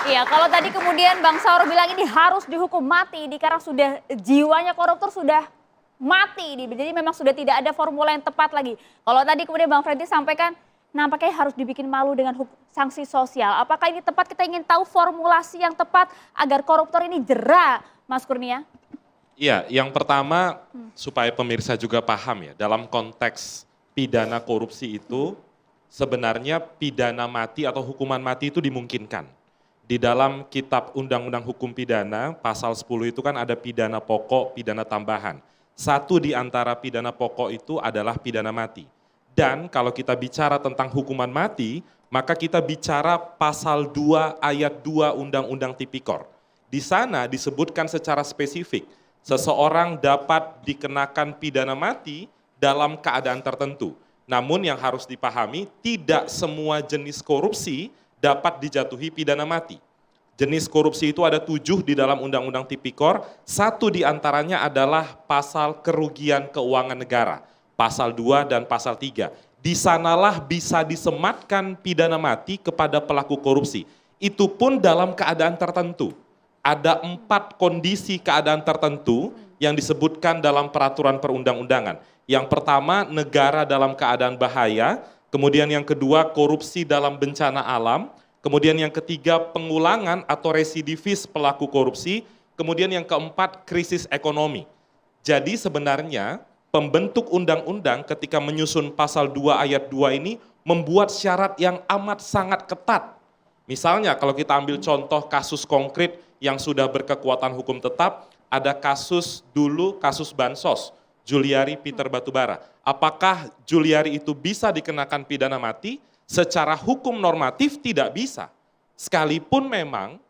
Iya, kalau tadi kemudian Bang Saur bilang ini harus dihukum mati, ini karena sudah jiwanya koruptor sudah mati, jadi memang sudah tidak ada formula yang tepat lagi. Kalau tadi kemudian Bang Freddy sampaikan, nampaknya harus dibikin malu dengan sanksi sosial. Apakah ini tepat? Kita ingin tahu formulasi yang tepat agar koruptor ini jera, Mas Kurnia. Iya, yang pertama supaya pemirsa juga paham ya, dalam konteks pidana korupsi itu sebenarnya pidana mati atau hukuman mati itu dimungkinkan. Di dalam kitab Undang-Undang Hukum Pidana, pasal 10 itu kan ada pidana pokok, pidana tambahan. Satu di antara pidana pokok itu adalah pidana mati. Dan kalau kita bicara tentang hukuman mati, maka kita bicara pasal 2 ayat 2 Undang-Undang Tipikor. Di sana disebutkan secara spesifik, seseorang dapat dikenakan pidana mati dalam keadaan tertentu. Namun yang harus dipahami, tidak semua jenis korupsi dapat dijatuhi pidana mati. Jenis korupsi itu ada 7 di dalam Undang-Undang Tipikor, satu di antaranya adalah pasal kerugian keuangan negara, pasal 2 dan pasal 3. Di sanalah bisa disematkan pidana mati kepada pelaku korupsi. Itu pun dalam keadaan tertentu. Ada 4 kondisi keadaan tertentu yang disebutkan dalam peraturan perundang-undangan. Yang pertama, negara dalam keadaan bahaya. Kemudian yang kedua, korupsi dalam bencana alam. Kemudian yang ketiga, pengulangan atau residivis pelaku korupsi. Kemudian yang keempat, krisis ekonomi. Jadi sebenarnya pembentuk undang-undang ketika menyusun pasal 2 ayat 2 ini membuat syarat yang amat sangat ketat. Misalnya kalau kita ambil contoh kasus konkret yang sudah berkekuatan hukum tetap, ada kasus dulu, kasus Bansos, Juliari Peter Batubara. Apakah Juliari itu bisa dikenakan pidana mati? Secara hukum normatif tidak bisa. Sekalipun memang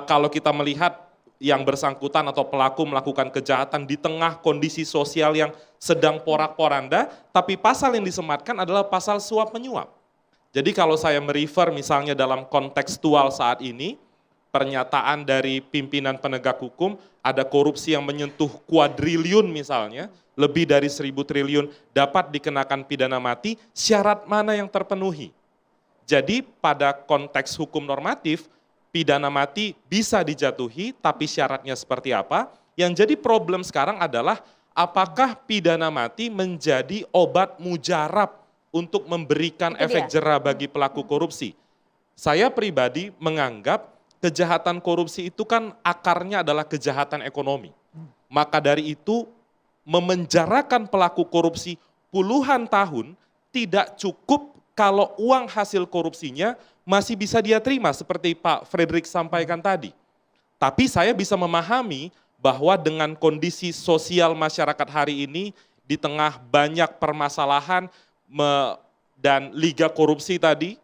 kalau kita melihat yang bersangkutan atau pelaku melakukan kejahatan di tengah kondisi sosial yang sedang porak-poranda, tapi pasal yang disematkan adalah pasal suap menyuap. Jadi kalau saya merefer misalnya dalam kontekstual saat ini, pernyataan dari pimpinan penegak hukum, ada korupsi yang menyentuh kuadriliun misalnya, lebih dari 1.000 triliun dapat dikenakan pidana mati, syarat mana yang terpenuhi? Jadi pada konteks hukum normatif, pidana mati bisa dijatuhi, tapi syaratnya seperti apa? Yang jadi problem sekarang adalah apakah pidana mati menjadi obat mujarab untuk memberikan efek jera bagi pelaku korupsi? Saya pribadi menganggap kejahatan korupsi itu kan akarnya adalah kejahatan ekonomi. Maka dari itu memenjarakan pelaku korupsi puluhan tahun tidak cukup kalau uang hasil korupsinya masih bisa dia terima seperti Pak Frederick sampaikan tadi. Tapi saya bisa memahami bahwa dengan kondisi sosial masyarakat hari ini di tengah banyak permasalahan dan liga korupsi tadi,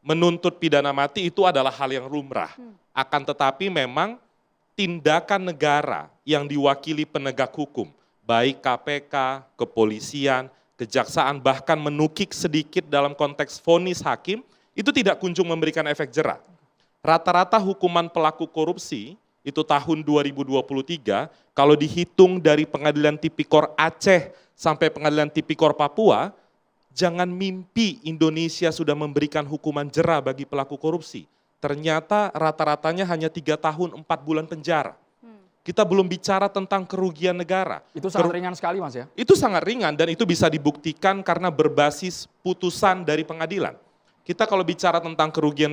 menuntut pidana mati itu adalah hal yang lumrah. Akan tetapi memang tindakan negara yang diwakili penegak hukum, baik KPK, kepolisian, kejaksaan, bahkan menukik sedikit dalam konteks vonis hakim, itu tidak kunjung memberikan efek jera. Rata-rata hukuman pelaku korupsi itu tahun 2023, kalau dihitung dari Pengadilan Tipikor Aceh sampai Pengadilan Tipikor Papua, jangan mimpi Indonesia sudah memberikan hukuman jera bagi pelaku korupsi. Ternyata rata-ratanya hanya 3 tahun 4 bulan penjara. Kita belum bicara tentang kerugian negara. Itu sangat ringan sekali Mas ya? Itu sangat ringan dan itu bisa dibuktikan karena berbasis putusan dari pengadilan. Kita kalau bicara tentang kerugian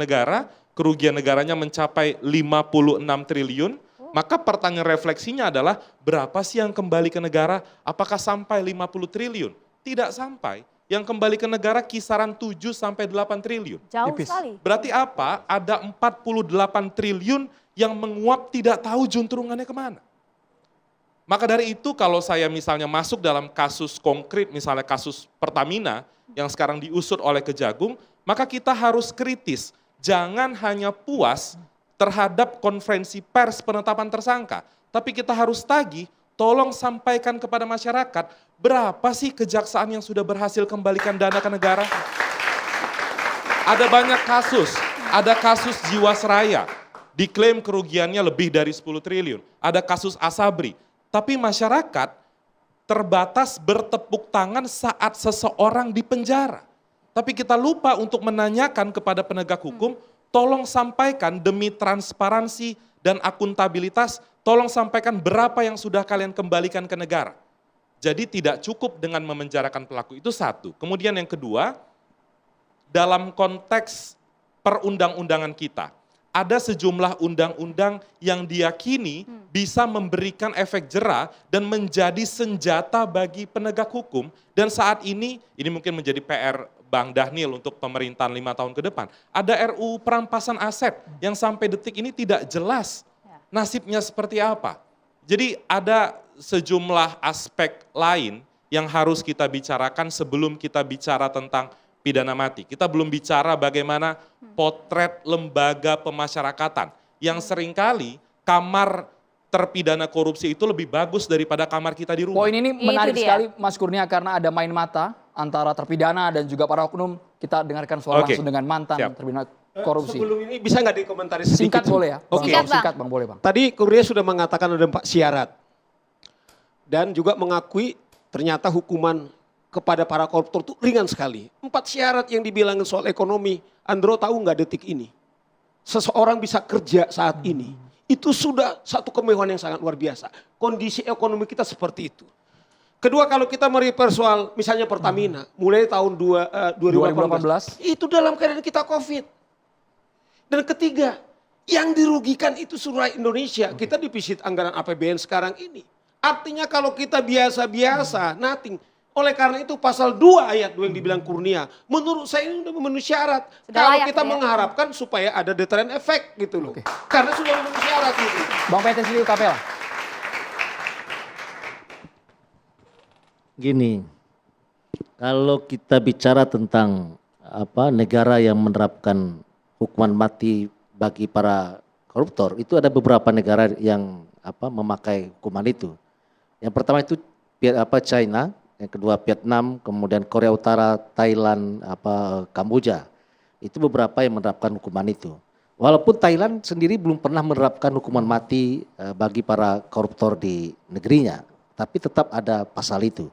negaranya mencapai 56 triliun, maka pertanyaan refleksinya adalah berapa sih yang kembali ke negara? Apakah sampai 50 triliun? Tidak sampai. Yang kembali ke negara kisaran 7 sampai 8 triliun. Jauh sekali. Berarti apa? Ada 48 triliun yang menguap tidak tahu juntrungannya kemana. Maka dari itu kalau saya misalnya masuk dalam kasus konkret, misalnya kasus Pertamina yang sekarang diusut oleh Kejagung, maka kita harus kritis. Jangan hanya puas terhadap konferensi pers penetapan tersangka, tapi kita harus tagih, tolong sampaikan kepada masyarakat, berapa sih kejaksaan yang sudah berhasil kembalikan dana ke negara? Ada banyak kasus, ada kasus Jiwasraya, diklaim kerugiannya lebih dari 10 triliun. Ada kasus Asabri, tapi masyarakat terbatas bertepuk tangan saat seseorang dipenjara. Tapi kita lupa untuk menanyakan kepada penegak hukum, tolong sampaikan demi transparansi dan akuntabilitas, tolong sampaikan berapa yang sudah kalian kembalikan ke negara. Jadi tidak cukup dengan memenjarakan pelaku, itu satu. Kemudian yang kedua, dalam konteks perundang-undangan kita, ada sejumlah undang-undang yang diyakini bisa memberikan efek jera dan menjadi senjata bagi penegak hukum. Dan saat ini mungkin menjadi PR Bang Dhanil untuk pemerintahan 5 tahun ke depan. Ada RUU perampasan aset yang sampai detik ini tidak jelas nasibnya seperti apa. Jadi ada sejumlah aspek lain yang harus kita bicarakan sebelum kita bicara tentang pidana mati. Kita belum bicara bagaimana potret lembaga pemasyarakatan yang seringkali kamar terpidana korupsi itu lebih bagus daripada kamar kita di rumah. Poin ini menarik dia. sekali Mas Kurnia karena ada main mata antara terpidana dan juga para oknum. Kita dengarkan suara Oke. langsung dengan mantan Siap. terpidana korupsi. Sebelum ini bisa nggak dikomentari sedikit? Singkat boleh ya? Oke. Singkat, Bang. Singkat Bang, boleh Bang. Tadi Kurnia sudah mengatakan ada 4 syarat. Dan juga mengakui ternyata hukuman kepada para koruptor itu ringan sekali. 4 syarat yang dibilangin soal ekonomi. Andro tahu nggak detik ini? Seseorang bisa kerja saat ini. Itu sudah satu kemewahan yang sangat luar biasa. Kondisi ekonomi kita seperti itu. Kedua, kalau kita merefer soal misalnya Pertamina, mulai tahun 2018, itu dalam keadaan kita COVID. Dan ketiga, yang dirugikan itu seluruh Indonesia. Kita defisit anggaran APBN sekarang ini. Artinya kalau kita biasa-biasa, nothing. Oleh karena itu pasal 2 ayat 2 yang dibilang Kurnia, menurut saya ini sudah memenuhi syarat. Sudah Kalau layak, kita ya. mengharapkan supaya ada deterrent effect gitu loh. Oke. Karena sudah memenuhi syarat gitu. Bang Peter Silio Kapela. Gini, kalau kita bicara tentang negara yang menerapkan hukuman mati bagi para koruptor, itu ada beberapa negara yang memakai hukuman itu. Yang pertama itu China, yang kedua Vietnam, kemudian Korea Utara, Thailand, Kamboja. Itu beberapa yang menerapkan hukuman itu. Walaupun Thailand sendiri belum pernah menerapkan hukuman mati bagi para koruptor di negerinya, tapi tetap ada pasal itu.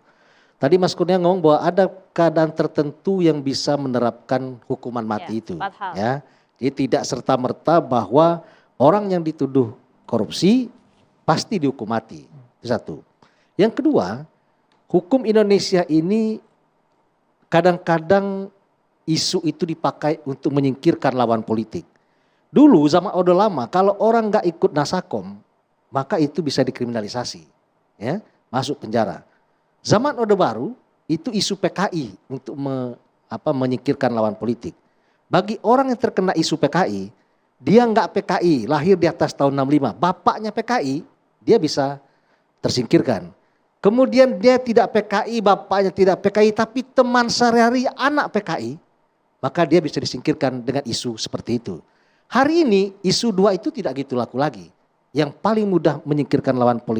Tadi Mas Kurnia ngomong bahwa ada keadaan tertentu yang bisa menerapkan hukuman mati itu. 4 hal. Ya, jadi tidak serta-merta bahwa orang yang dituduh korupsi pasti dihukum mati. Itu satu. Yang kedua, hukum Indonesia ini kadang-kadang isu itu dipakai untuk menyingkirkan lawan politik. Dulu zaman Orde Lama kalau orang nggak ikut Nasakom maka itu bisa dikriminalisasi, ya, masuk penjara. Zaman Orde Baru itu isu PKI untuk menyingkirkan lawan politik. Bagi orang yang terkena isu PKI, dia nggak PKI, lahir di atas tahun 65, bapaknya PKI, dia bisa tersingkirkan. Kemudian dia tidak PKI, bapaknya tidak PKI, tapi teman sehari-hari anak PKI, maka dia bisa disingkirkan dengan isu seperti itu. Hari ini isu 2 itu tidak gitu laku lagi. Yang paling mudah menyingkirkan lawan politik